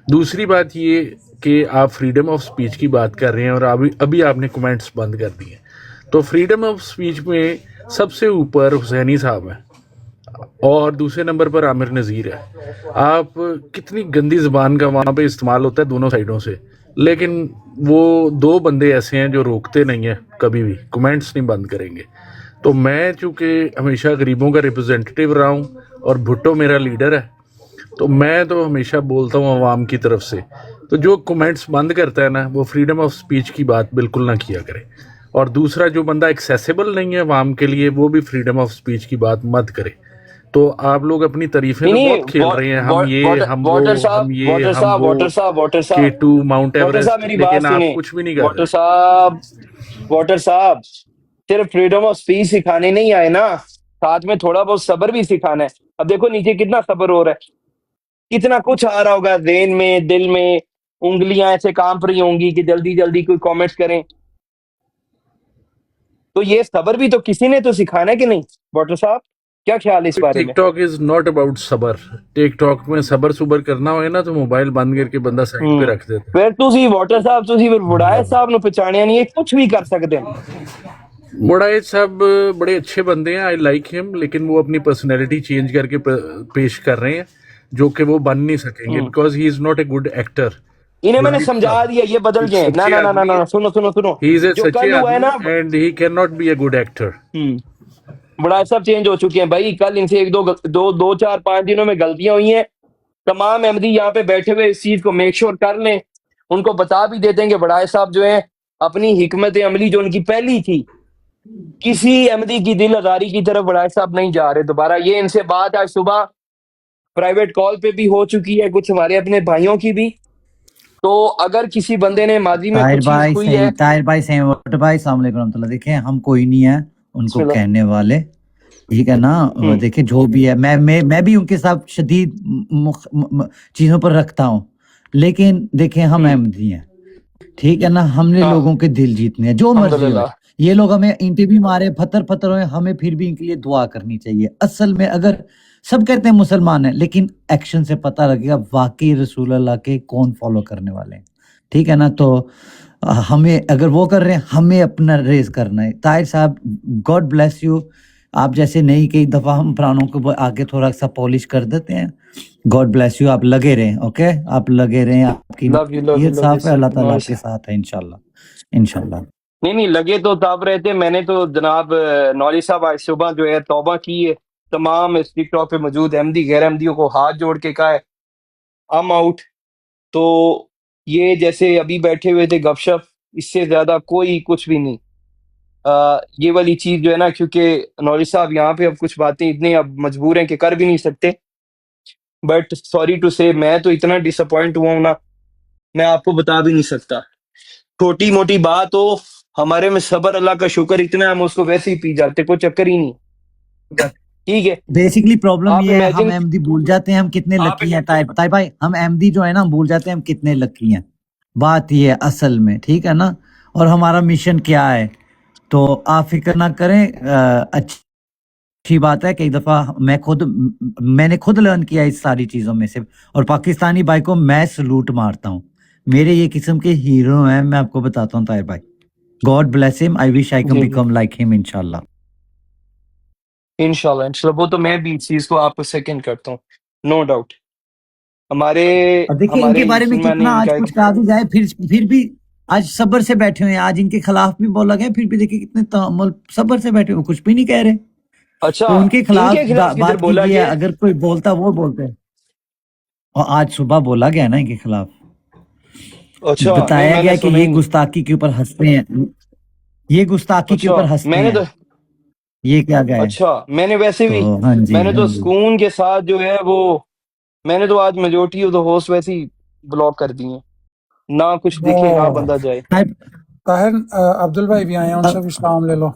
دوسری بات یہ کہ آپ فریڈم آف سپیچ کی بات کر رہے ہیں اور ابھی آپ نے کمنٹس بند کر دیے. تو فریڈم آف سپیچ میں سب سے اوپر حسینی صاحب ہیں اور دوسرے نمبر پر عامر نذیر ہے. آپ کتنی گندی زبان کا وہاں پہ استعمال ہوتا ہے دونوں سائڈوں سے، لیکن وہ دو بندے ایسے ہیں جو روکتے نہیں ہیں، کبھی بھی کمنٹس نہیں بند کریں گے. تو میں چونکہ ہمیشہ غریبوں کا ریپرزینٹیو رہا ہوں اور بھٹو میرا لیڈر ہے، تو میں تو ہمیشہ بولتا ہوں عوام کی طرف سے. تو جو کمنٹس بند کرتا ہے نا، وہ فریڈم آف سپیچ کی بات بالکل نہ کیا کرے. اور دوسرا جو بندہ ایکسیسیبل نہیں ہے عوام کے لیے، وہ بھی فریڈم آف سپیچ کی بات مت کرے. تو آپ لوگ اپنی تعریفیں نہیں تو نہیں، بہت کھیل رہے ہیں، ہم یہ ہم وہ واٹر صاحب، ہم یہ واٹر ہم صاحب، وہ، واٹر صاحب، واٹر صاحب، K2 ماؤنٹ واٹر صاحب ایوریسٹ، میری بات لیکن آپ سنیں. کچھ بھی نہیں کر واٹر رہے. صاحب، واٹر صاحب، صرف فریڈم آف اسپیچ سکھانے نہیں آئے نا، ساتھ میں تھوڑا بہت صبر بھی سکھانا ہے. اب دیکھو نیچے کتنا صبر ہو رہا ہے، کتنا کچھ آ رہا ہوگا ذہن میں، دل میں، انگلیاں ایسے کانپ رہی ہوں گی کہ جلدی جلدی کوئی کامنٹس کریں. تو یہ صبر بھی تو کسی نے تو سکھانا ہے کہ نہیں؟ واٹر صاحب کیا خیال ہے اس بارے میں؟ ٹک ٹاک از ناٹ اباؤٹ صبر. ٹک ٹاک میں صبر کرنا ہوئے نا تو موبائل بند کر کے بندہ سائڈ پہ رکھ دیتا پھر تسی واٹر صاحب تسی پھر وڈائے صاحب نو پہچانیا نہیں ہے، کچھ بھی کر سکتے ہیں. ہے. مڑائد صاحب بڑے اچھے بندے ہیں، آئی لائک ہم، لیکن وہ اپنی پرسنالٹی چینج کر کے پیش کر رہے ہیں جو کہ وہ بن نہیں سکیں گے، because he is not a good actor. انہیں میں نے دلجیت سمجھا دیا، یہ بدل ایک گئے. نہ سچے نہ نہ نہ آدمی ہے. نہ، سنو سنو سنو، ہی از اے جو سچے کل ہوا ہے آدمی نا، and he can not be a good actor. بڑا سب چینج ہو چکے ہیں بھائی. کل ان سے ایک دو چار پانچ دنوں میں غلطیاں ہوئی ہیں. تمام احمدی یہاں پہ بیٹھے ہوئے اس چیز کو میک شور کر لیں، ان کو بتا بھی دیتے ہیں کہ بڑائے صاحب جو ہیں اپنی حکمت عملی جو ان کی پہلی تھی، کسی احمدی کی دل آزاری کی طرف بڑائے صاحب نہیں جا رہے دوبارہ. یہ ان سے بات آج صبح پرائیویٹ کال پہ بھی ہو چکی ہے، کچھ ہمارے اپنے بھائیوں کی بھی. تو اگر کسی بندے نے ماضی میں طاہر کچھ چیز بھائی ہوئی ہے، صحیح، طاہر بھائی صحیح. ووٹ بھائی السلام علیکم ورحمۃ اللہ. دیکھیں ہم کوئی نہیں ہے ان بسم کو اللہ. کہنے والے، ٹھیک ہے نا. دیکھیں جو بھی ہے، میں بھی ان کے ساتھ شدید چیزوں پر رکھتا ہوں، لیکن دیکھیں ہم احمدی ہیں، ٹھیک ہے نا. ہم نے ہاں لوگوں کے دل جیتنے ہیں جو مرضی الحمدللہ. ہوئے. یہ لوگ ہمیں اینٹیں بھی مارے، پتھر پتھر ہوئے، ہمیں پھر بھی ان کے لیے دعا کرنی چاہیے. اصل میں اگر سب کہتے ہیں مسلمان ہیں، لیکن ایکشن سے پتہ لگے گا واقعی رسول اللہ کے کون فالو کرنے والے ہیں، ٹھیک ہے نا. تو ہمیں اگر وہ کر رہے ہیں، ہمیں اپنا ریز کرنا ہے. طاہر صاحب گاڈ بلیس یو. آپ جیسے نہیں، کئی دفعہ ہم پرانوں کو آگے تھوڑا سا پالش کر دیتے ہیں. God bless you. آپ لگے رہیں، اوکے، آپ لگے رہیں. آپ کی لو یو، لو یو، نیت لو صاف ہے، اللہ تعالیٰ یو. آپ کے ساتھ ہے انشاءاللہ، انشاءاللہ. نہیں نہیں، لگے تو تب رہے تھے. میں نے تو جناب نوری صاحب آج صبح جو ہے توبہ کی ہے. تمام اس ٹک ٹاک پہ موجود احمدی غیر احمدیوں کو ہاتھ جوڑ کے کہا ہے I'm آؤٹ. تو یہ جیسے ابھی بیٹھے ہوئے تھے گپ شپ، اس سے زیادہ کوئی کچھ بھی نہیں. یہ والی چیز جو ہے نا، کیونکہ نوری صاحب یہاں پہ اب کچھ باتیں اتنی اب مجبور ہیں کہ کر بھی نہیں سکتے. بٹ سوری ٹو سے، میں تو اتنا ڈس اپوائنٹ ہوا ہوں نا، میں آپ کو بتا بھی نہیں سکتا. چھوٹی موٹی بات ہو، ہمارے میں صبر، اللہ کا شکر اتنا ہے، ہم اس کو ویسے ہی پی جاتے، کوئی چکر ہی نہیں. ٹھیک ہے، بیسیکلی پرابلم آپ یہ ہے، ہم امیجن، احمدی بھول جاتے ہیں ہم کتنے لکی ہیں. طاہر بھائی، ہم احمدی جو ہے نا بھول جاتے ہیں ہم کتنے لکی ہیں. بات یہ ہے اصل میں، ٹھیک ہے نا. اور ہمارا مشن کیا ہے، تو آپ فکر نہ کریں. اچھی بات ہے. کئی دفعہ میں نے خود لرن کیا اس ساری چیزوں میں سے. اور پاکستانی بھائی کو میں سلوٹ مارتا ہوں. میرے یہ قسم کے ہیرو ہیں، میں آپ کو بتاتا ہوں. طاہر بھائی God bless him. I wish I can جی جی، بیکم لائک ہم انشاءاللہ. انشاءاللہ انشاءاللہ. وہ تو میں بھی اس چیز کو آپ کو سیکنڈ کرتا ہوں، نو ڈاؤٹ. ہمارے اور دیکھیں ان کے ہمارے بارے میں سننا کتنا نے ان کا آج ایک، کچھ کہا بھی جائے، پھر بھی آج صبر سے بیٹھے ہوئے ہیں. آج ان کے خلاف بھی بولا گیا، پھر بھی دیکھیں کتنے تحمل، صبر سے بیٹھے ہوئے، کچھ بھی نہیں کہہ رہے. اچھا تو ان کے ان خلاف کے خلاف کدھر بات بولا کیجیے. گیا ہے؟ اگر کوئی بولتا وہ بولتے ہیں. اور آج صبح بولا گیا نا ان کے خلاف، اچھا نہیں، بتایا میں نے گیا کہ سنا ہی یہ نہیں. گستاخی کے اوپر ہنستے ہیں، یہ گستاخی کے اچھا اوپر ہنستے میں نے ہیں. تو، یہ کیا گئے. اچھا میں نے ویسے تو بھی، ہاں جی، میں نے ہاں تو جی. سکون کے ساتھ جو ہے وہ، میں نے تو آج میجورٹی آف دا ہوسٹ ویسے ہی بلاک کر دی ہیں، نہ کچھ وہ دکھے نہ بندہ جائے. طاہر عبد البھائی بھی آئے ہیں، ان سے بھی سلام لے لو.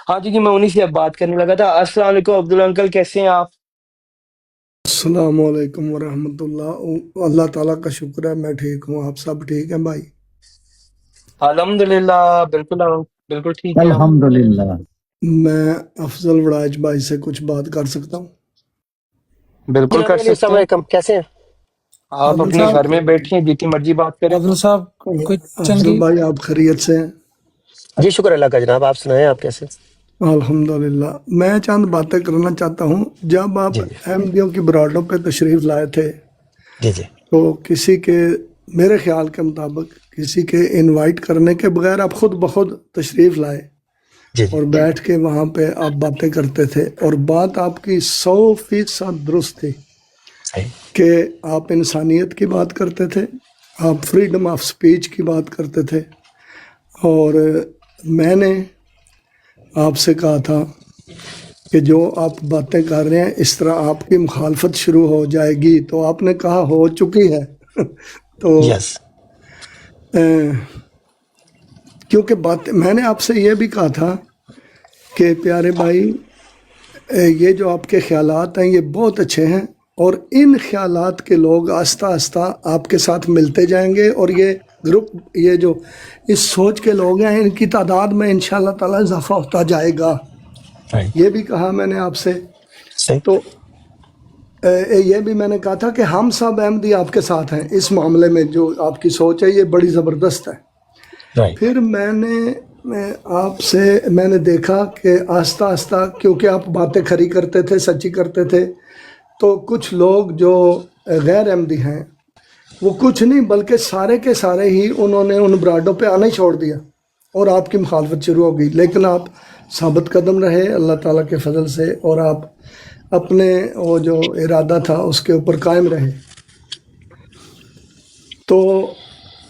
ہاں جی جی، میں انہی سے اب بات کرنے لگا تھا. السلام علیکم عبداللہ انکل، کیسے ہیں آپ؟ السلام علیکم ورحمۃ اللہ. اللہ تعالیٰ کا شکر ہے میں ٹھیک ہوں. آپ سب ٹھیک ہیں بھائی؟ الحمدللہ، بالکل بالکل ٹھیک ہیں ہم. الحمدللہ. میں افضل وڑائج بھائی سے کچھ بات کر سکتا ہوں؟ بالکل کر جی السلام سکتے ہیں. علیکم، کیسے ہیں؟ آپ عبدل اپنے صاحب گھر میں بیٹھیں جتنی مرضی بات کریں. عبدل صاحب کوئی افضل چنگی بھائی آپ خیریت سے ہیں؟ جی شکر اللہ کا جناب. آپ سنائیں آپ کیسے؟ الحمدللہ. میں چند باتیں کرنا چاہتا ہوں. جب آپ جی جی احمدیوں کی براڈوں پہ تشریف لائے تھے جی جی تو کسی کے، میرے خیال کے مطابق کسی کے انوائٹ کرنے کے بغیر آپ خود بخود تشریف لائے جی اور جی بیٹھ کے وہاں پہ آپ باتیں کرتے تھے، اور بات آپ کی 100% درست تھی صحیح. کہ آپ انسانیت کی بات کرتے تھے، آپ فریڈم آف سپیچ کی بات کرتے تھے. اور میں نے آپ سے کہا تھا کہ جو آپ باتیں کر رہے ہیں اس طرح آپ کی مخالفت شروع ہو جائے گی، تو آپ نے کہا ہو چکی ہے. تو یس کیونکہ بات میں نے آپ سے یہ بھی کہا تھا کہ پیارے بھائی یہ جو آپ کے خیالات ہیں یہ بہت اچھے ہیں، اور ان خیالات کے لوگ آہستہ آہستہ آپ کے ساتھ ملتے جائیں گے، اور یہ گروپ، یہ جو اس سوچ کے لوگ ہیں ان کی تعداد میں انشاءاللہ تعالی اضافہ ہوتا جائے گا. رائٹ. یہ بھی کہا میں نے آپ سے. صحیح. تو یہ بھی میں نے کہا تھا کہ ہم سب احمدی آپ کے ساتھ ہیں اس معاملے میں، جو آپ کی سوچ ہے یہ بڑی زبردست ہے. رائٹ. پھر میں نے دیکھا کہ آہستہ آہستہ، کیونکہ آپ باتیں کھری کرتے تھے، سچی کرتے تھے، تو کچھ لوگ جو غیر احمدی ہیں وہ کچھ نہیں بلکہ سارے کے سارے ہی انہوں نے ان براڈوں پہ آنا ہی چھوڑ دیا اور آپ کی مخالفت شروع ہو گئی. لیکن آپ ثابت قدم رہے اللہ تعالیٰ کے فضل سے، اور آپ اپنے وہ جو ارادہ تھا اس کے اوپر قائم رہے. تو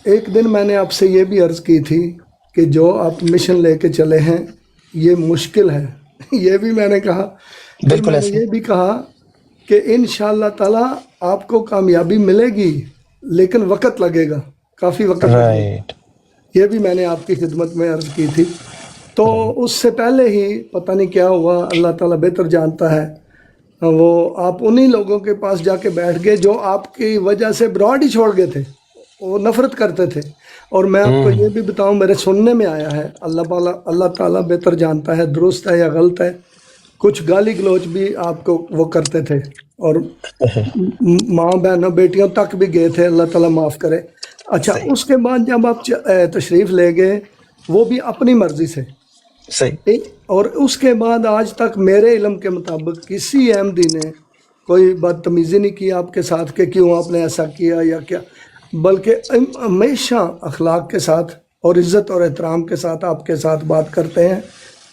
ایک دن میں نے آپ سے یہ بھی عرض کی تھی کہ جو آپ مشن لے کے چلے ہیں یہ مشکل ہے. یہ بھی میں نے کہا. پھر بالکل میں نے ایسے. یہ بھی کہا کہ انشاءاللہ تعالیٰ آپ کو کامیابی ملے گی، لیکن وقت لگے گا، کافی وقت لگے گا. رائٹ. یہ بھی میں نے آپ کی خدمت میں عرض کی تھی. تو اس سے پہلے ہی پتہ نہیں کیا ہوا، اللہ تعالیٰ بہتر جانتا ہے، وہ آپ انہی لوگوں کے پاس جا کے بیٹھ گئے جو آپ کی وجہ سے براڈ ہی چھوڑ گئے تھے، وہ نفرت کرتے تھے. اور میں آپ کو یہ بھی بتاؤں، میرے سننے میں آیا ہے، اللہ تعالیٰ بہتر جانتا ہے درست ہے یا غلط ہے، کچھ گالی گلوچ بھی آپ کو وہ کرتے تھے، اور ماں بہنوں بیٹیوں تک بھی گئے تھے، اللہ تعالیٰ معاف کرے. اچھا، صحیح. اس کے بعد جب آپ تشریف لے گئے وہ بھی اپنی مرضی سے، صحیح. اور اس کے بعد آج تک میرے علم کے مطابق کسی احمدی نے کوئی بدتمیزی نہیں کی آپ کے ساتھ کہ کیوں آپ نے ایسا کیا یا کیا، بلکہ ہمیشہ اخلاق کے ساتھ اور عزت اور احترام کے ساتھ آپ کے ساتھ بات کرتے ہیں،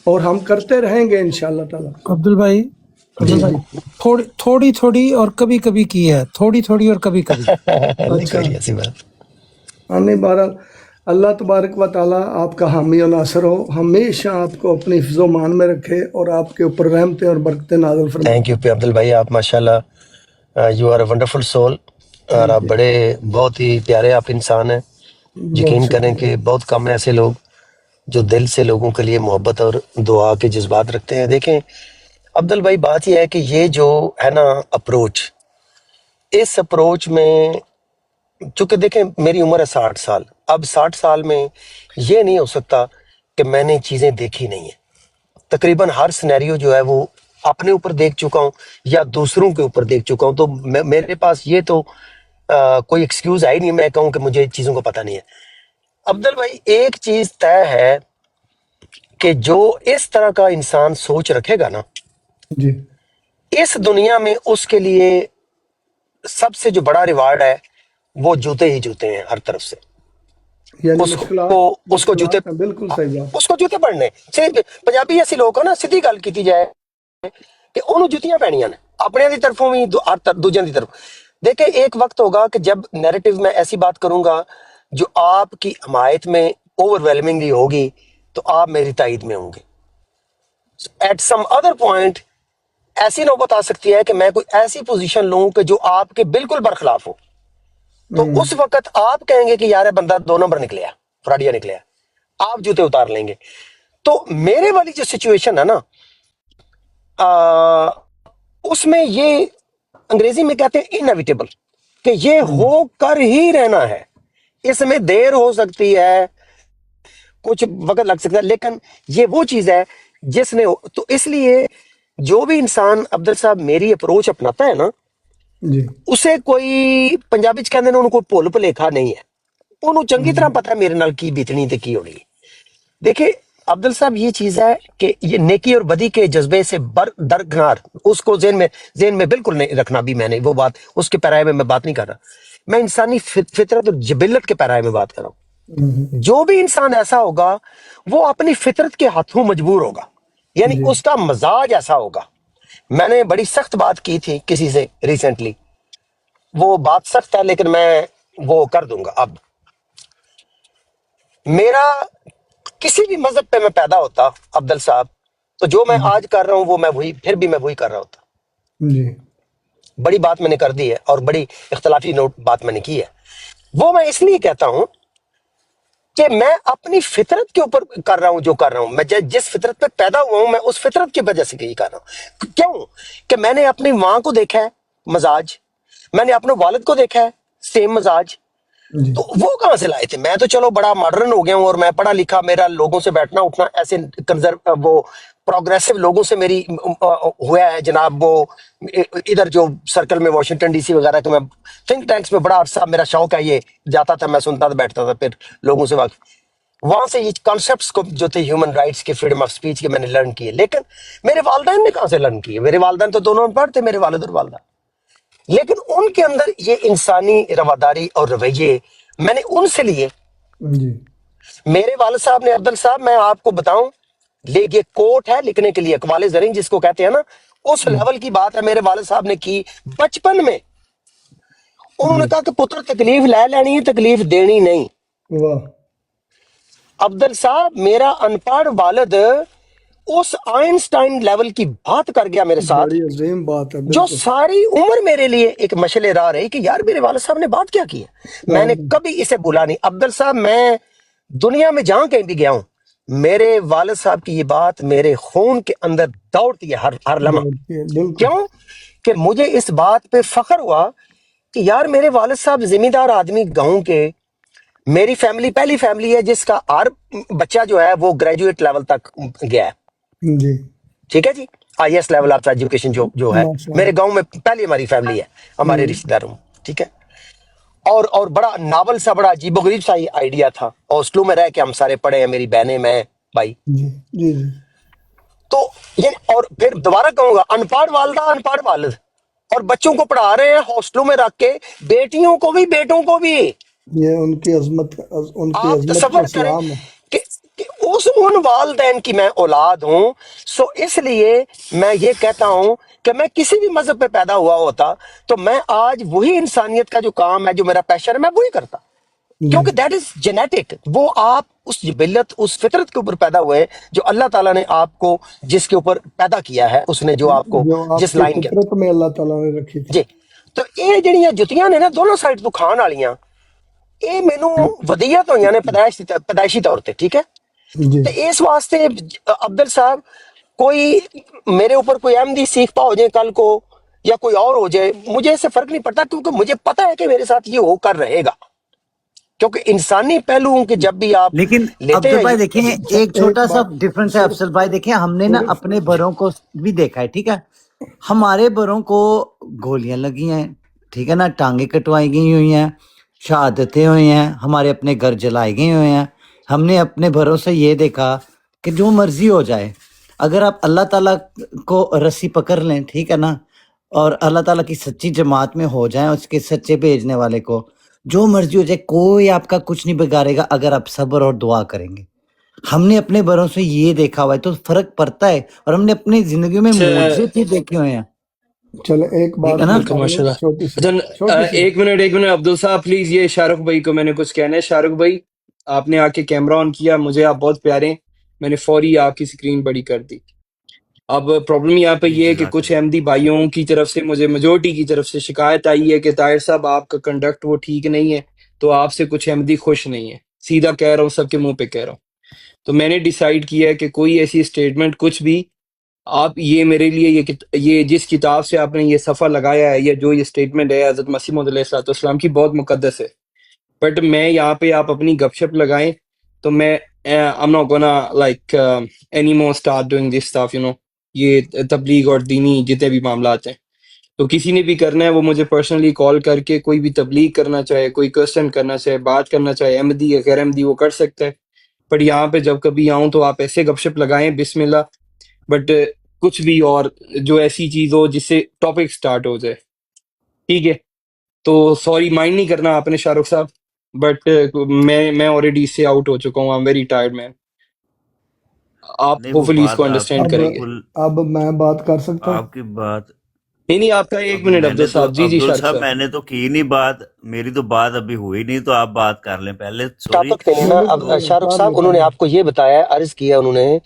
اور ہم کرتے رہیں گے انشاءاللہ تعالیٰ. عبدل بھائی تھوڑی تھوڑی اور کبھی کبھی کی ہے، تھوڑی تھوڑی اور کبھی کبھی. نہیں اچھا، کوئی ایسی بات. نہیں، بہرحال اللہ تبارک و تعالیٰ آپ کا حامی و ناصر ہو، ہمیشہ آپ کو اپنی حفظ و مان میں رکھے اور آپ کے اوپر رحمتیں اور برکتیں نازل فرمائے. تھینک یو پہ عبدل بھائی. آپ ماشاءاللہ you are a wonderful soul, اور آپ بڑے بہت ہی پیارے آپ انسان ہیں. یقین کریں کہ بہت کم ہیں ایسے لوگ جو دل سے لوگوں کے لیے محبت اور دعا کے جذبات رکھتے ہیں. دیکھیں عبدل بھائی، بات یہ ہے کہ یہ جو ہے نا اپروچ، اس اپروچ میں چونکہ دیکھیں میری عمر ہے 60 سال. اب 60 سال میں یہ نہیں ہو سکتا کہ میں نے چیزیں دیکھی نہیں ہیں. تقریباً ہر سینیریو جو ہے وہ اپنے اوپر دیکھ چکا ہوں یا دوسروں کے اوپر دیکھ چکا ہوں. تو میرے پاس یہ تو کوئی ایکسکیوز ہے ہی نہیں میں کہوں کہ مجھے چیزوں کا پتہ نہیں ہے. عبدل بھائی ایک چیز طے ہے کہ جو اس طرح کا انسان سوچ رکھے گا نا، جی، اس دنیا میں اس کے لیے سب سے جو بڑا ریوارڈ ہے وہ جوتے ہی جوتے ہیں ہر طرف سے. یعنی اس کو جوتے، مشکلات ہیں، بالکل صحیح بات. اس کو جوتے پڑھنے. پنجابی ایسے لوگ ہو نا، سیدھی گل کی جائے کہ انہوں جتیاں پہنیاں نے اپنے دی طرفوں بھی دوجیاں دی طرف. دیکھیں ایک وقت ہوگا کہ جب نیریٹو میں ایسی بات کروں گا جو آپ کی حمایت میں اوور ویلمنگلی ہوگی تو آپ میری تائید میں ہوں گے. ایٹ سم ادر پوائنٹ ایسی نوبت آ سکتی ہے کہ میں کوئی ایسی پوزیشن لوں کہ جو آپ کے بالکل برخلاف ہو. تو اس وقت آپ کہیں گے کہ یار بندہ 2 نمبر نکلیا، فراڈیا نکلیا، آپ جوتے اتار لیں گے. تو میرے والی جو سچویشن ہے نا، اس میں یہ انگریزی میں کہتے ہیں انیویٹیبل، کہ یہ ہو کر ہی رہنا ہے. اس میں دیر ہو سکتی ہے، کچھ وقت لگ سکتا ہے، لیکن یہ وہ چیز ہے جس نے تو اس لیے جو بھی انسان عبدل صاحب میری اپروچ اپناتا ہے نا، جی اسے کوئی پنجابی چ کہندے نے انہوں کوئی بھول بھلیکھا نہیں ہے، انہوں چنگی طرح پتہ ہے میرے نال کی بیتنی تے کی ہونی ہے۔ دیکھیں عبدل صاحب، یہ چیز ہے کہ یہ نیکی اور بدی کے جذبے سے درکنار، اس کو ذہن میں بالکل نہیں رکھنا، بھی میں نے وہ بات اس کے پیرائے میں بات نہیں کر رہا، میں انسانی فطرت اور جبلت کے پیرائے میں بات کر رہا ہوں۔ جو بھی انسان ایسا ہوگا وہ اپنی فطرت کے ہاتھوں مجبور ہوگا، یعنی جی اس کا مزاج ایسا ہوگا۔ میں نے بڑی سخت بات کی تھی کسی سے ریسنٹلی، وہ بات سخت ہے لیکن میں وہ کر دوں گا۔ اب میرا کسی بھی مذہب پہ میں پیدا ہوتا عبدل صاحب، تو جو میں آج کر رہا ہوں وہ میں وہی کر رہا ہوتا۔ جی بڑی بات میں نے کر دی ہے اور بڑی اختلافی نوٹ بات میں نے کی ہے، وہ میں اس لیے کہتا ہوں کہ میں اپنی فطرت کے اوپر کر رہا ہوں جو کر رہا ہوں، میں جس فطرت پہ پیدا ہوا ہوں میں اس فطرت کی وجہ سے یہی کر رہا ہوں۔ کیوں کہ میں نے اپنی ماں کو دیکھا ہے مزاج، میں نے اپنے والد کو دیکھا ہے سیم مزاج، جی تو وہ کہاں سے لائے تھے؟ میں تو چلو بڑا ماڈرن ہو گیا ہوں اور میں پڑھا لکھا، میرا لوگوں سے بیٹھنا اٹھنا ایسے وہ پروگریسو لوگوں سے میری ہوا ہے جناب، وہ ادھر جو سرکل میں واشنگٹن ڈی سی وغیرہ کے میں تھنک ٹینکس میں بڑا عرصہ میرا شوق ہے، یہ جاتا تھا، میں سنتا تھا، بیٹھتا تھا، پھر لوگوں سے واقف، وہاں سے یہ کانسیپٹس کو جو تھے ہیومن رائٹس کے، فریڈم آف سپیچ کے، میں نے لرن کیے۔ لیکن میرے والدین نے کہاں سے لرن کیے؟ میرے والدین تو دونوں ان پڑھ تھے، میرے والد اور والدہ، لیکن ان کے اندر یہ انسانی رواداری اور رویے میں نے ان سے لیے۔ جی میرے والد صاحب نے، عبدل صاحب میں آپ کو بتاؤں، یہ کوٹ ہے لکھنے کے لیے، اقوال زرین جس کو کہتے ہیں نا، اس لیول کی بات ہے میرے والد صاحب نے کی بچپن میں۔ انہوں نے جی کہا کہ پتر تکلیف لے لینی ہے، تکلیف دینی نہیں۔ واہ عبدل صاحب میرا ان پڑھ والد اس آئنسٹائن لیول کی بات کر گیا میرے ساتھ، بڑی عظیم بات ہے، جو بالکل ساری عمر میرے لیے ایک مشعل راہ رہی کہ یار میرے والد صاحب نے بات کیا کی ہے۔ میں نے کبھی اسے بولا نہیں عبدل صاحب، میں دنیا میں جہاں کہیں بھی گیا ہوں، میرے والد صاحب کی یہ بات میرے خون کے اندر دوڑتی ہے ہر لمحہ۔ دوڑتی ہے، بالکل کیوں کہ مجھے اس بات پہ فخر ہوا کہ یار میرے والد صاحب زمیندار آدمی گاؤں کے، میری فیملی پہلی فیملی ہے جس کا ہر بچہ جو ہے وہ گریجویٹ لیول تک گیا ہے، جی ٹھیک ہے جی، I S level of education جو ہے ماشاء میرے اللہ گاؤں میں پہلی ہماری فیملی ہے، ہمارے رشتہ داروں میں، ٹھیک ہے۔ اور بڑا ناول سا، بڑا عجیب و غریب سا یہ آئیڈیا تھا، اور اسلو میں رہ کے ہم سارے پڑھے ہیں، میری بہنیں، میں، بھائی۔ جی جی جی تو یہ، اور پھر دوبارہ کہوں گا، ان پڑھ والدہ ان پڑھ والد، اور بچوں کو پڑھا رہے ہیں ہاسٹلوں میں رکھ کے، بیٹیوں کو بھی بیٹوں کو بھی۔ یہ ان کی عظمت آپ کا تصور کریں اسلام ہے۔ کہ ان والدین کی میں اولاد ہوں، سو اس لیے میں یہ کہتا ہوں کہ میں کسی بھی مذہب پہ پیدا ہوا ہوتا تو میں آج وہی انسانیت کا جو کام ہے، جو میرا پیشن ہے، میں وہی کرتا، جی کیونکہ دیٹ از جینیٹک۔ وہ آپ اس جبلت، اس فطرت کے اوپر پیدا ہوئے جو اللہ تعالیٰ نے آپ کو جس کے اوپر پیدا کیا ہے، اس نے جو آپ کو جو آپ جس کی لائن کے، فطرت میں اللہ تعالیٰ نے رکھی تھی۔ جی، تو یہ جڑیاں جتیاں نے نا دونوں سائڈ تو کھان والیاں، یہ مینوں ودیت ہوئی نے پیدائشی طور تے، ٹھیک ہے۔ جی تو اس واسطے عبدل صاحب، کوئی میرے اوپر کوئی احمدی سیکھ پا ہو جائے کل کو، یا کوئی اور ہو جائے، مجھے اس سے فرق نہیں پڑتا، کیونکہ مجھے پتا ہے کہ میرے ساتھ یہ ہو کر رہے گا، کیونکہ انسانی پہلوؤں کے جب بھی آپ لیکن لیتے عبدل ہیں بھائی دیکھیں، ایک ایک چھوٹا سا بات ڈفرنس ہے افضل بھائی، دیکھیں ہم نے نا صرف اپنے بڑوں کو بھی دیکھا ہے، ٹھیک ہے، ہمارے بڑوں کو گولیاں لگی ہیں، ٹھیک ہے نا، ٹانگیں کٹوائی گئی ہوئی ہیں، شہادتیں ہوئی ہیں، ہمارے اپنے گھر جلائے گئے ہوئے ہیں۔ ہم نے اپنے بڑوں سے یہ دیکھا کہ جو مرضی ہو جائے، اگر آپ اللہ تعالیٰ کو رسی پکڑ لیں، ٹھیک ہے نا، اور اللہ تعالیٰ کی سچی جماعت میں ہو جائیں، اس کے سچے بھیجنے والے کو، جو مرضی ہو جائے، کوئی آپ کا کچھ نہیں بگاڑے گا اگر آپ صبر اور دعا کریں گے۔ ہم نے اپنے بڑوں سے یہ دیکھا ہوا ہے، تو فرق پڑتا ہے، اور ہم نے اپنی زندگی میں معجزے بھی دیکھے ہوئے ہیں، چلے ایک ٹھیک بات ہے نا۔ بالکل، بتا ماشاء دوں، اللہ۔ چھوٹی سی اچھا، ایک منٹ عبدل صاحب پلیز، یہ شاہ رخ بھائی کو میں نے کچھ کہنا ہے۔ شاہ رخ بھائی، آپ نے آ کے کیمرہ آن کیا، مجھے آپ بہت پیارے ہیں، میں نے فوری آپ کی اسکرین بڑی کر دی۔ اب پرابلم یہاں پہ یہ ہے کہ کچھ احمدی بھائیوں کی طرف سے، مجھے میجورٹی کی طرف سے شکایت آئی ہے کہ طاہر صاحب آپ کا کنڈکٹ وہ ٹھیک نہیں ہے، تو آپ سے کچھ احمدی خوش نہیں ہے، سیدھا کہہ رہا ہوں، سب کے منہ پہ کہہ رہا ہوں۔ تو میں نے ڈیسائیڈ کیا ہے کہ کوئی ایسی اسٹیٹمنٹ کچھ بھی آپ، یہ میرے لیے یہ جس کتاب سے آپ نے یہ صفحہ لگایا ہے، یا جو یہ اسٹیٹمنٹ ہے حضرت مسیح موعود علیہ السلام کی، بہت مقدس ہے، بٹ میں یہاں پہ آپ اپنی گپ شپ لگائیں تو میں I'm not gonna like anymore start doing this stuff, you know، یہ تبلیغ اور دینی جتنے بھی معاملات ہیں۔ تو کسی نے بھی کرنا ہے وہ مجھے پرسنلی کال کر کے کوئی بھی تبلیغ کرنا چاہے، کوئی کوشچن کرنا چاہے، بات کرنا چاہے، احمدی یا غیر احمدی، وہ کر سکتا ہے. بٹ یہاں پہ جب کبھی آؤں تو آپ ایسے گپ شپ لگائیں بسم اللہ، بٹ کچھ بھی اور جو ایسی چیز ہو جس سے ٹاپک سٹارٹ ہو جائے. ٹھیک ہے، تو سوری مائنڈ نہیں کرنا آپ نے شاہ رخ صاحب، بٹ میں آلریڈی اس سے آؤٹ ہو چکا ہوں. آئی ایم ویری ٹائرڈ مین. آپ نہیں وہ ہوپفلی اس کو بات آپ کی انڈرسٹینڈ اب کریں گے. بالکل اب میں بات کر سکتا ہوں؟ آپ کی بات نہیں آپ کا ایک ابھی منٹ میں نے عبدل تو صاحب. جی عبدل شارق صاحب صاحب. میں نے تو کی نہیں بات، میری تو بات ابھی ہوئی نہیں، تو آپ بات کر لیں پہلے. سوری. ٹاپک پہ ہے نا اب شاہ رخ صاحب، انہوں نے آپ کو یہ بتایا، عرض کیا انہوں نے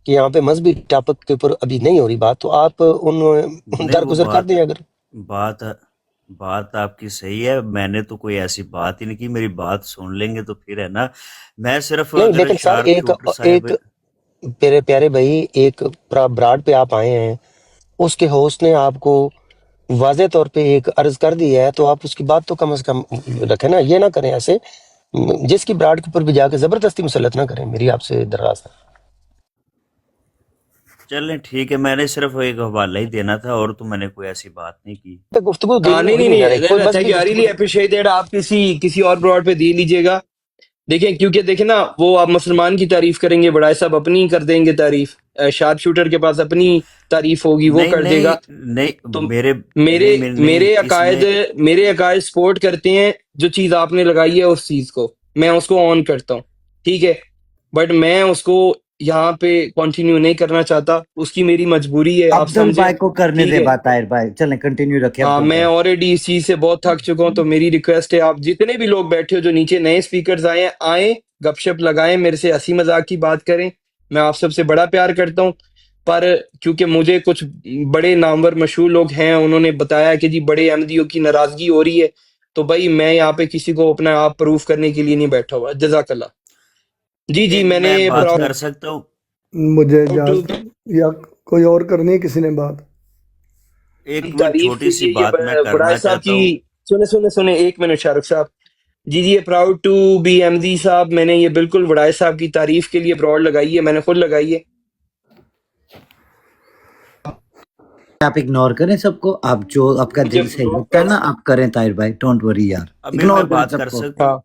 کہ یہاں پہ مذہبی ٹاپک کے اوپر ابھی نہیں ہو رہی بات، تو آپ ان نہیں وہ درگزر کر دیں. اگر بات آپ کی صحیح ہے، میں نے تو کوئی ایسی بات ہی نہیں کی. میری بات سن لیں گے تو پھر ہے نا. میں صرف نہیں، اگر لیکن سر شارپ شوٹر صاحب، ایک پیارے بھائی، ایک براڈ پہ آپ آئے ہیں، اس کے ہوسٹ نے آپ کو واضح طور پہ ایک عرض کر دی ہے، تو آپ اس کی بات تو کم از کم رکھیں نا. یہ نہ کریں ایسے، جس کی براڈ کے اوپر بھی جا کے زبردستی مسلط نہ کریں. میری آپ سے درخواست ہے. چلیں ٹھیک ہے، میں نے صرف ایک حوالہ ہی دینا تھا، اور تو میں نے کوئی ایسی بات نہیں کی. گفتگو دین میں ہوئی نہیں جا رہی، کوئی تھینک مذہبی یو، آئی ریلی گفتگو. اپریشیٹ. آپ کسی اور براڈ پہ دے لیجیے گا. دیکھیں کیونکہ دیکھیں نا، وہ آپ مسلمان کی تعریف کریں گے، بڑائے صاحب اپنی کر دیں گے تعریف، شارپ شوٹر کے پاس اپنی تعریف ہوگی، وہ کر دے گا. تو میرے عقائد سپورٹ کرتے ہیں جو چیز آپ نے لگائی ہے، اس چیز کو میں اس کو آن کرتا ہوں. ٹھیک ہے، بٹ میں اس کو یہاں پہ کنٹینیو نہیں کرنا چاہتا، اس کی میری مجبوری ہے، آپ عبدل سمجھیں. بھائی کو کرنے ٹھیک دے ہے، بات، طاہر بھائی چلیں کنٹینیو رکھیں. ہاں عبدل میں بھائی آلریڈی اس چیز سے بہت تھک چکا ہوں. تو میری ریکویسٹ ہے، آپ جتنے بھی لوگ بیٹھے ہو جو نیچے نئے اسپیکرز آئیں گپ شپ لگائیں، میرے سے ہنسی مذاق کی بات کریں. میں آپ سب سے بڑا پیار کرتا ہوں، پر کیونکہ مجھے کچھ بڑے نامور مشہور لوگ ہیں، انہوں نے بتایا کہ جی بڑے احمدیوں کی ناراضگی ہو رہی ہے، تو بھائی میں یہاں پہ کسی کو اپنا آپ پروف کرنے کے لیے نہیں بیٹھا ہوا. جزاک اللہ. جی ایک میں نے میں بات پراؤڈ کر سکتا ہوں. مجھے اجازت یا کوئی اور کرنی ہے کسی نے بات؟ ایک میں تعریف چھوٹی سی کیجیے بات میں بڑائے کرنا صاحب چاہتا ہوں. کی. سنے ایک منٹ شارق صاحب. جی پراؤڈ ٹو بی احمدی صاحب. میں نے یہ بالکل وڑائے صاحب کی تعریف کے لیے براڈ لگائی ہے، میں نے خود لگائی ہے. آپ اگنور کریں سب کو، آپ جو آپ کا دل سے لگتا ہے نا آپ کریں. طاہر بھائی ڈونٹ وری یار، ابھی میں اگنور کریں بات سب کر کو. سکتا ہوں.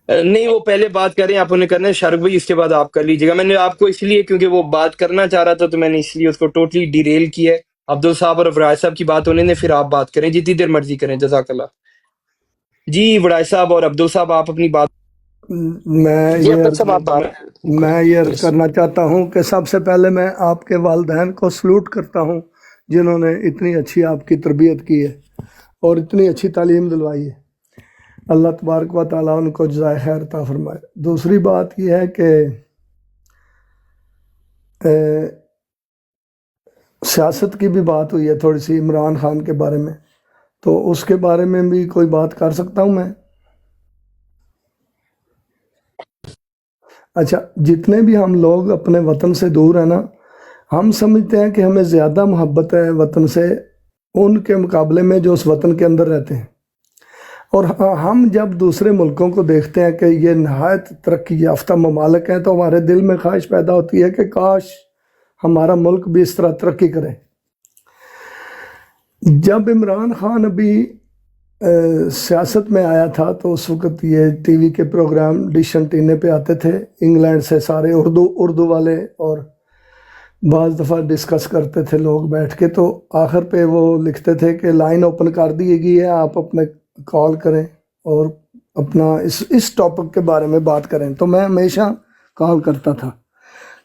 نہیں وہ پہلے بات کریں، آپ انہیں کرنا ہے شارق بھائی، اس کے بعد آپ کر لیجیے گا. میں نے آپ کو اس لیے کیونکہ وہ بات کرنا چاہ رہا تھا، تو میں نے اس لیے اس کو ٹوٹلی ڈیریل کیا ہے. عبدل صاحب اور وڑائے صاحب کی بات ہونے دیں، پھر آپ بات کریں جتنی دیر مرضی کریں. جزاک اللہ. جی وڑائے صاحب اور عبدل صاحب آپ اپنی بات. میں یہ عرض کرنا چاہتا ہوں کہ سب سے پہلے میں آپ کے والدین کو سلوٹ کرتا ہوں، جنہوں نے اتنی اچھی آپ کی تربیت کی ہے اور اتنی اچھی تعلیم دلوائی ہے. اللہ تبارک و تعالیٰ ان کو جزائے خیر عطا فرمائے. دوسری بات یہ ہے کہ سیاست کی بھی بات ہوئی ہے تھوڑی سی، عمران خان کے بارے میں، تو اس کے بارے میں بھی کوئی بات کر سکتا ہوں میں؟ اچھا، جتنے بھی ہم لوگ اپنے وطن سے دور ہیں نا، ہم سمجھتے ہیں کہ ہمیں زیادہ محبت ہے وطن سے ان کے مقابلے میں جو اس وطن کے اندر رہتے ہیں. اور ہم جب دوسرے ملکوں کو دیکھتے ہیں کہ یہ نہایت ترقی یافتہ ممالک ہیں، تو ہمارے دل میں خواہش پیدا ہوتی ہے کہ کاش ہمارا ملک بھی اس طرح ترقی کرے. جب عمران خان ابھی سیاست میں آیا تھا تو اس وقت یہ ٹی وی کے پروگرام ڈش انٹینے پہ آتے تھے، انگلینڈ سے سارے اردو والے، اور بعض دفعہ ڈسکس کرتے تھے لوگ بیٹھ کے. تو آخر پہ وہ لکھتے تھے کہ لائن اوپن کر دی گئی ہے، آپ اپنے کال کریں اور اپنا اس ٹاپک کے بارے میں بات کریں. تو میں ہمیشہ کال کرتا تھا.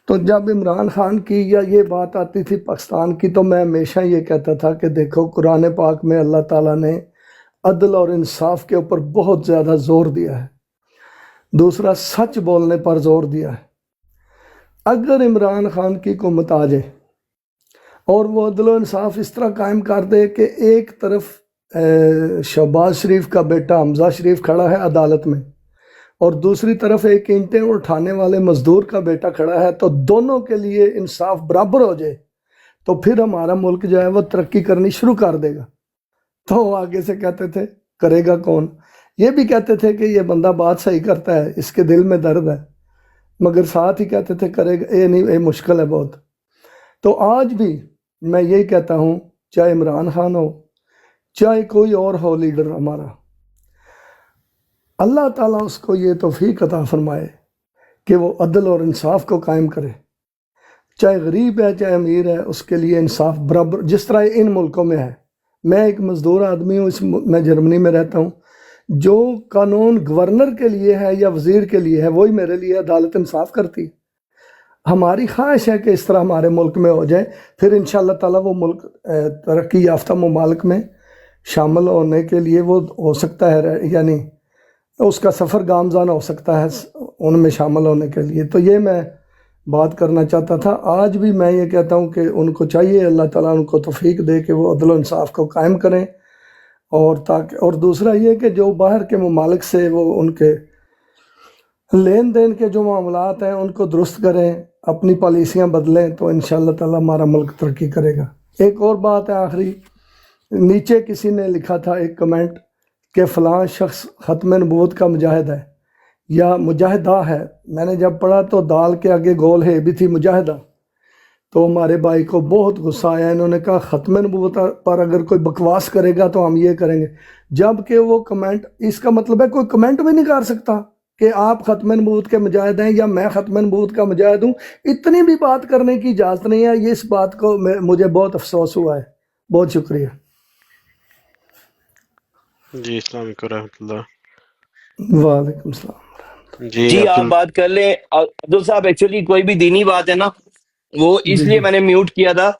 تو جب عمران خان کی یا یہ بات آتی تھی پاکستان کی، تو میں ہمیشہ یہ کہتا تھا کہ دیکھو قرآن پاک میں اللہ تعالیٰ نے عدل اور انصاف کے اوپر بہت زیادہ زور دیا ہے. دوسرا، سچ بولنے پر زور دیا ہے. اگر عمران خان کی حکومت آ جائے اور وہ عدل و انصاف اس طرح قائم کر دے کہ ایک طرف شہباز شریف کا بیٹا حمزہ شریف کھڑا ہے عدالت میں، اور دوسری طرف ایک اینٹیں اٹھانے والے مزدور کا بیٹا کھڑا ہے، تو دونوں کے لیے انصاف برابر ہو جائے، تو پھر ہمارا ملک جو ہے وہ ترقی کرنی شروع کر دے گا. تو آگے سے کہتے تھے کرے گا کون؟ یہ بھی کہتے تھے کہ یہ بندہ بات صحیح کرتا ہے، اس کے دل میں درد ہے، مگر ساتھ ہی کہتے تھے کرے گا، یہ نہیں، یہ مشکل ہے بہت. تو آج بھی میں یہی کہتا ہوں چاہے عمران خان ہو، چاہے کوئی اور ہو لیڈر ہمارا، اللہ تعالیٰ اس کو یہ توفیق عطا فرمائے کہ وہ عدل اور انصاف کو قائم کرے، چاہے غریب ہے چاہے امیر ہے، اس کے لیے انصاف برابر، جس طرح ان ملکوں میں ہے۔ میں ایک مزدور آدمی ہوں، میں جرمنی میں رہتا ہوں، جو قانون گورنر کے لیے ہے یا وزیر کے لیے ہے وہی میرے لیے عدالت انصاف کرتی ہے۔ ہماری خواہش ہے کہ اس طرح ہمارے ملک میں ہو جائے، پھر انشاءاللہ تعالیٰ وہ ملک ترقی یافتہ ممالک میں شامل ہونے کے لیے وہ ہو سکتا ہے، یعنی اس کا سفر گامزن ہو سکتا ہے ان میں شامل ہونے کے لیے۔ تو یہ میں بات کرنا چاہتا تھا۔ آج بھی میں یہ کہتا ہوں کہ ان کو چاہیے اللہ تعالیٰ ان کو توفیق دے کہ وہ عدل و انصاف کو قائم کریں، اور دوسرا یہ کہ جو باہر کے ممالک سے وہ ان کے لین دین کے جو معاملات ہیں ان کو درست کریں، اپنی پالیسیاں بدلیں، تو انشاءاللہ تعالیٰ ہمارا ملک ترقی کرے گا۔ ایک اور بات ہے آخری، نیچے کسی نے لکھا تھا ایک کمنٹ کہ فلاں شخص ختم نبوت کا مجاہد ہے یا مجاہدہ ہے۔ میں نے جب پڑھا تو دال کے آگے گول ہے بھی تھی مجاہدہ، تو ہمارے بھائی کو بہت غصہ آیا۔ انہوں نے کہا ختم نبوت پر اگر کوئی بکواس کرے گا تو ہم یہ کریں گے، جب کہ وہ کمنٹ، اس کا مطلب ہے کوئی کمنٹ بھی نہیں کر سکتا کہ آپ ختم نبوت کے مجاہد ہیں یا میں ختم نبوت کا مجاہد ہوں۔ اتنی بھی بات کرنے کی اجازت نہیں ہے۔ یہ اس بات کو مجھے بہت افسوس ہوا ہے۔ بہت شکریہ۔ جی السلام علیکم رحمۃ اللہ۔ وعلیکم السلام۔ جی آپ بات کر لیں عبدل صاحب۔ ایکچولی کوئی بھی دینی بات ہے نا، وہ اس لیے میں نے میوٹ کیا تھا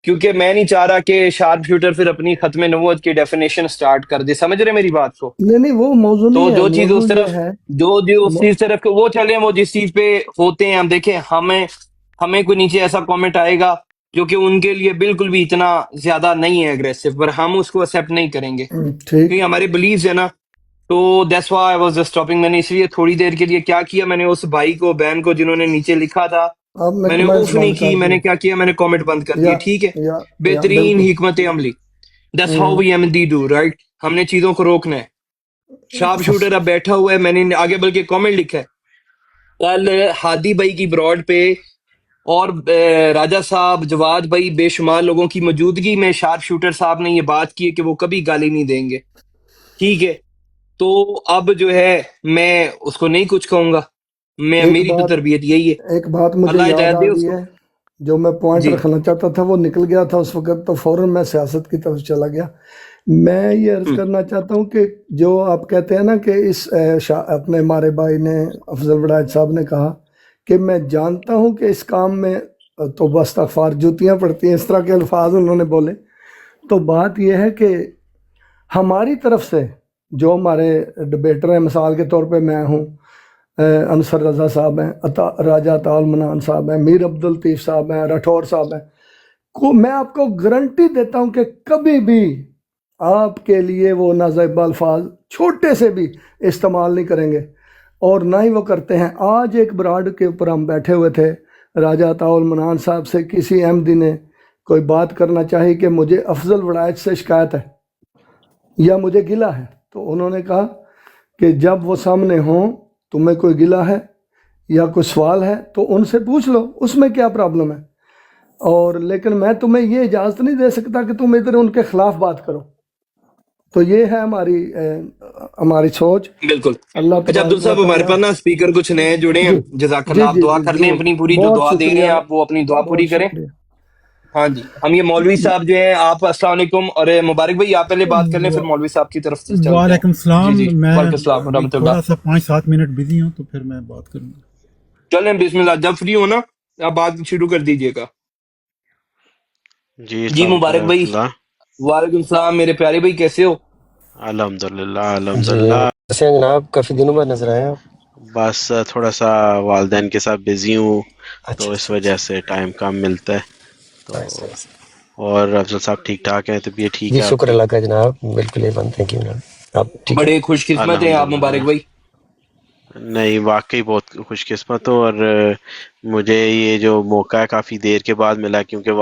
کیونکہ میں نہیں چاہ رہا کہ شارپ شوٹر پھر اپنی ختم نبوت کی ڈیفینیشن سٹارٹ کر دے۔ سمجھ رہے میری بات کو؟ نہیں وہ موضوع تو نہیں ہے، جو چیز اس موضوع طرف یہ ہے جو اس چیز طرف وہ چلیں، وہ جس چیز پہ ہوتے ہیں ہم دیکھیں، ہمیں کوئی نیچے ایسا کامنٹ آئے گا جو کہ ان کے لیے بالکل بھی اتنا زیادہ نہیں ہے اگریسو، پر ہم اس کو ایکسیپٹ نہیں کریں گے ٹھیک۔ کیونکہ ہمارے بلیفز ہے نا۔ تو that's why I was just stopping. میں نے اس لیے تھوڑی دیر کے لیے کیا کیا، میں نے اس بھائی کو، بہن کو جنہوں نے نیچے لکھا تھا، آپ نے میں نے کمنٹس اوف نہیں بند کی، کر میں نے دیے، کیا کیا، میں نے کامنٹ بند کر دیے، ٹھیک ہے؟ یا بہترین بالکل۔ حکمت عملی، that's how we aim the do, right? ہم نے چیزوں کو روکنا ہے۔ شارپ شوٹر اب بیٹھا ہوا ہے، میں نے آگے بلکہ کامنٹ لکھا ہے کل ہادی بھائی کی براڈ پہ اور راجہ صاحب، جواد بھائی، بے شمار لوگوں کی موجودگی میں شارپ شوٹر صاحب نے یہ بات کی ہے کہ وہ کبھی گالی نہیں دیں گے، ٹھیک ہے؟ تو اب جو ہے میں اس کو نہیں کچھ کہوں گا، میری تو تربیت یہی ہے۔ ایک بات مجھے اللہ یاد ہدایت آ دے اس گئی کو۔ ہے، جو میں پوائنٹ جی رکھنا چاہتا تھا وہ نکل گیا تھا اس وقت، تو فوراً میں سیاست کی طرف چلا گیا۔ میں یہ عرض کرنا چاہتا ہوں کہ جو آپ کہتے ہیں نا کہ اس اپنے ہمارے بھائی نے، افضل وڑائچ صاحب نے کہا کہ میں جانتا ہوں کہ اس کام میں تو استغفار جوتیاں پڑتی ہیں، اس طرح کے الفاظ انہوں نے بولے۔ تو بات یہ ہے کہ ہماری طرف سے جو ہمارے ڈبیٹر ہیں، مثال کے طور پہ میں ہوں، انصر رضا صاحب ہیں، راجہ عطا المنان صاحب ہیں، میر عبداللطیف صاحب ہیں، راٹھور صاحب ہیں، میں آپ کو گارنٹی دیتا ہوں کہ کبھی بھی آپ کے لیے وہ نازیبہ الفاظ چھوٹے سے بھی استعمال نہیں کریں گے، اور نہ ہی وہ کرتے ہیں۔ آج ایک براڈ کے اوپر ہم بیٹھے ہوئے تھے، راجہ عطا المنان صاحب سے کسی احمدی نے کوئی بات کرنا چاہی کہ مجھے افضل وڑائچ سے شکایت ہے یا مجھے گلہ ہے، تو انہوں نے کہا کہ جب وہ سامنے ہوں، تمہیں کوئی گلہ ہے یا کوئی سوال ہے تو ان سے پوچھ لو، اس میں کیا پرابلم ہے، اور لیکن میں تمہیں یہ اجازت نہیں دے سکتا کہ تم ادھر ان کے خلاف بات کرو۔ تو یہ ہے ہماری سوچ۔ بالکل۔ اللہ اچھا عبدل صاحب، ہمارے پاس نا اسپیکر کچھ نئے جڑے ہیں، جی جزاک اللہ، جی آپ جی دعا جی کر لیں ضرور، اپنی پوری، جو بہت دعا دے رہے شکریہ، ہیں آپ وہ اپنی دعا پوری بہت کریں۔ شکریہ۔ ہاں جی، ہم یہ مولوی صاحب جو ہیں، آپ السلام علیکم، اور مبارک بھائی آپ پہلے بات کر لیں، پھر مولوی صاحب کی طرف سے چلتے ہیں۔ وعلیکم السلام۔ جی میں وعلیکم السلام ابھی ورحمۃ اللہ۔ تھوڑا سا 5-7 منٹ بزی ہوں تو پھر میں بات کروں گا۔ چلیں بسم اللہ، جب فری ہو نا آپ بات شروع کر دیجیے گا۔ جی جی السلام علیکم مبارک رحمۃ بھائی۔ اللہ۔ وعلیکم السلام میرے پیارے بھائی، کیسے ہو؟ الحمدللہ جی الحمدللہ۔ کیسے ہیں جناب؟ کافی دنوں بعد نظر آئے آپ۔ بس تھوڑا سا والدین کے ساتھ بزی ہوں، تو اچھا اس وجہ سے ٹائم کم ملتا ہے۔ تو اور افضل صاحب ٹھیک ٹھاک ہیں؟ طبیعت ٹھیک جی ہے آپ شکر کی؟ اللہ کا جناب، بالکل یہ بند، تھینک یو جناب۔ آپ ٹھیک ہے؟ بڑے خوش قسمت ہیں آپ مبارک الحمدللہ۔ بھائی۔ نہیں واقعی بہت خوش قسمت ہوں، اور مجھے یہ جو موقع ہے کافی دیر کے بعد ملا، کیونکہ